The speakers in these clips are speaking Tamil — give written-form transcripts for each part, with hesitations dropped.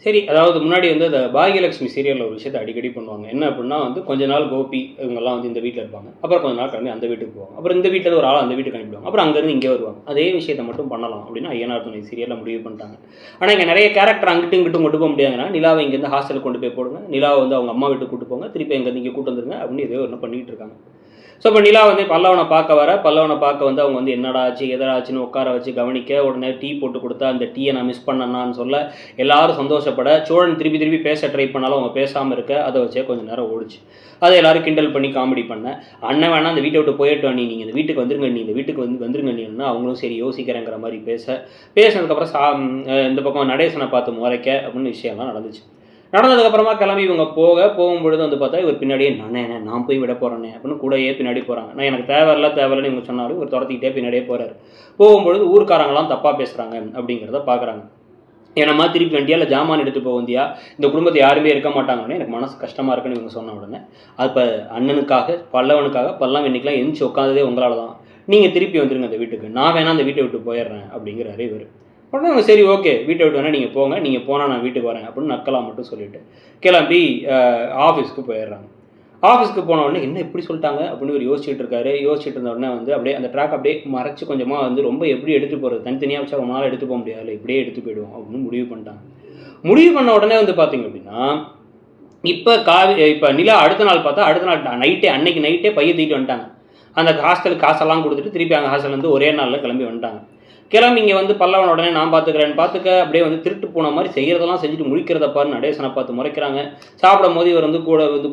சரி, அதாவது முன்னாடி வந்து அந்த பாகியலட்சுமி சீரியல்ல ஒரு விஷயத்த அடிக்கடி பண்ணுவாங்க. என்ன அப்டின்னா வந்து கொஞ்ச நாள் கோபி இவங்கலாம் வந்து இந்த வீட்ல இருப்பாங்க. அப்புறம் கொஞ்ச நாள் கிளம்பி அந்த வீட்டுக்கு போவாங்க. அப்புறம் இந்த வீட்ல இருந்து ஒரு ஆள் அந்த வீட்டுக்கு அனுப்பிடுவாங்க. அப்புறம் அங்கருந்து இங்க வருவாங்க. அதே விஷயத்த மட்டும் பண்ணலாம் அப்டின்னு ஐயனார் துணை சீரியல்ல முடிவு பண்ணிட்டாங்க. ஆனா இங்க நெறைய கேரக்டர் அங்கிட்டும் இங்கிட்டும் கொண்டு போக முடியாதுன்னா, நிலாவ இங்கேருந்து ஹாஸ்டலுக்கு கொண்டு போய் போடுங்க. நிலாவ வந்து அவங்க அம்மா வீட்டுக்கு கூட்டு போங்க. திருப்பி இங்கேருந்து இங்க கூட்டு வந்துருங்க அப்டின்னு ஏதோ ஒண்ணு பண்ணிட்டு இருக்காங்க. ஸோ இப்போ நிலா வந்து பல்லவன பார்க்க வர, பல்லவன பார்க்க வந்து அவங்க வந்து என்னடா ஆச்சு, எதடா ஆச்சுன்னு உட்கார வச்சு கவனிக்க, உடனே டீ போட்டு குடுத்தா, அந்த டீய நான் மிஸ் பண்ணேன்னான்னு சொல்ல, எல்லாரும் சந்தோஷப்பட, சோழன் திருப்பி திருப்பி பேச ட்ரை பண்ணாலும் அவங்க பேசாம இருக்க, அத வச்சே கொஞ்ச நேரம் ஓடுச்சு. அத எல்லாரும் கிண்டல் பண்ணி காமெடி பண்ண, "அண்ணன் வேணா அந்த வீட்ட விட்டு போயிரட்டும் அண்ணி, நீங்க இந்த வீட்டுக்கு வந்துருங்க அண்ணி, இந்த வீட்டுக்கு வந்துருங்க அண்ணின்னா" அவங்களும் சரி யோசிக்கிறேங்கிற மாரி பேச, பேசினதுக்கப்புறம் இந்த பக்கம் நடேசன பார்த்து முறைக்க அப்படின்னு விஷயம்லாம் நடந்துச்சு. நடந்ததுக்கப்புறமா கிளம்பி இவங்க போகும்பொழுது வந்து பார்த்தா, இவர் பின்னாடியே "அண்ணே நான் போய் விட போறேண்ணே" அப்படின்னு கூடயே பின்னாடி போறாங்க. நான் எனக்கு தேவையில்லன்னு இவங்க சொன்னாலும், இவர் தொரத்திக்கிட்டே பின்னாடியே போறாரு. போகும்பொழுது ஊர்க்காரங்கலாம் தப்பா பேசுறாங்க அப்படிங்கிறத பார்க்குறாங்க. "என்னம்மா திருப்பி வந்தியா? இல்ல ஜாமான் எடுத்து போக வந்தியா? இந்த குடும்பத்துல யாருமே இருக்க மாட்டாங்கன்னு" எனக்கு மனசு கஷ்டமா இருக்குன்னு இவங்க சொன்ன உடனே, அப்ப அண்ணனுக்காக, பல்லவனுக்காக பல்லவன் இன்னைக்கெல்லாம் எந்திச்சு உட்காந்ததே உங்களால தான். நீங்க திருப்பி வந்துருங்க அந்த வீட்டுக்கு. நான் வேணா அந்த வீட்ட விட்டு போயிடுறேன் அப்படிங்கிறாரு இவரு. உடனே அவங்க சரி ஓகே. வீட்ட விட்டு வேணா நீங்க போங்க. நீங்க போனா நான் வீட்டுக்கு வரேன் அப்படின்னு நக்கலா மட்டும் சொல்லிட்டு, கிளம்பி ஆஃபீஸ்க்கு போயிடுறாங்க. ஆஃபீஸ்க்கு போன உடனே என்ன இப்படி சொல்லிட்டாங்க அப்படின்னு இவரு யோசிச்சுட்டு இருக்காரு. யோசிச்சுட்டு இருந்த உடனே வந்து அப்படியே அந்த ட்ராக் அப்படியே மறைச்சு கொஞ்சமா வந்து ரொம்ப எப்படி எடுத்து போறது? தனித்தனியா வச்சா ரொம்ப நாள் எடுத்து போக முடியாதுல்ல. இப்படியே எடுத்து போயிடுவோம் அப்படின்னு முடிவு பண்ணிட்டாங்க. முடிவு பண்ண உடனே வந்து பார்த்தீங்க அப்படின்னா, இப்ப நிலா அடுத்த நாள் பார்த்தா, அடுத்த நாள் நைட்டே அன்னைக்கு நைட்டே பைய தூக்கிட்டு வந்துட்டாங்க. அந்த ஹாஸ்டலுக்கு காசெல்லாம் குடுத்துட்டு, திருப்பி அங்க ஹாஸ்டல்லேருந்து ஒரே நாள்ல கிளம்பி வந்துட்டாங்க. கிளம்பி இங்க வந்து பல்லவன் உடனே நான் பார்த்துக்கிறேன் பார்த்துக்க அப்படியே வந்து திருட்டு பூனை மாரி செய்யறதெல்லாம் செஞ்சுட்டு முழிக்கிறத பாரு நடேசன பார்த்து முறைக்கிறாங்க. சாப்பிடும்போது இவர் வந்து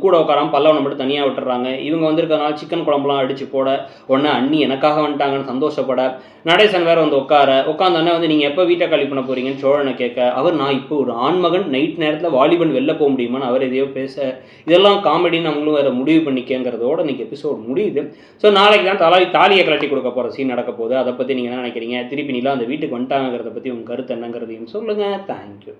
கூட உட்காராம பல்லவன மட்டும் தனியா விட்டுர்றாங்க. இவங்க வந்திருக்கறனால சிக்கன் குழம்புலாம் அடிச்சு போட, உடனே அண்ணி எனக்காக வந்துட்டாங்கன்னு சந்தோஷப்பட, நடேசன் வேற வந்து உட்காந்தோனே வந்து நீங்க எப்ப வீட்ட காலி பண்ண போறீங்கன்னு சோழன கேட்க, அவர் நான் இப்போ ஒரு ஆண்மகன் நைட் நேரத்துல வாலிபன் வெளில போ முடியுமான்னு அவர் எதையோ பேச, இதெல்லாம் காமெடின்னு நம்மளும் வேற முடிவு பண்ணிக்கங்கிறதோட இன்னைக்கு எபிசோட் முடியுது. ஸோ நாளைக்கு தான் தாலியை கழட்டி கொடுக்க போற சீன் நடக்க போகுது. அதை பத்தி நீங்க என்ன நினைக்கிறீங்க? திருப்பி நிலா அந்த வீட்டுக்கு வந்துட்டாங்கிறத பத்தி உங்க கருத்து என்னங்கிறதையும் சொல்லுங்க. தேங்க்யூ.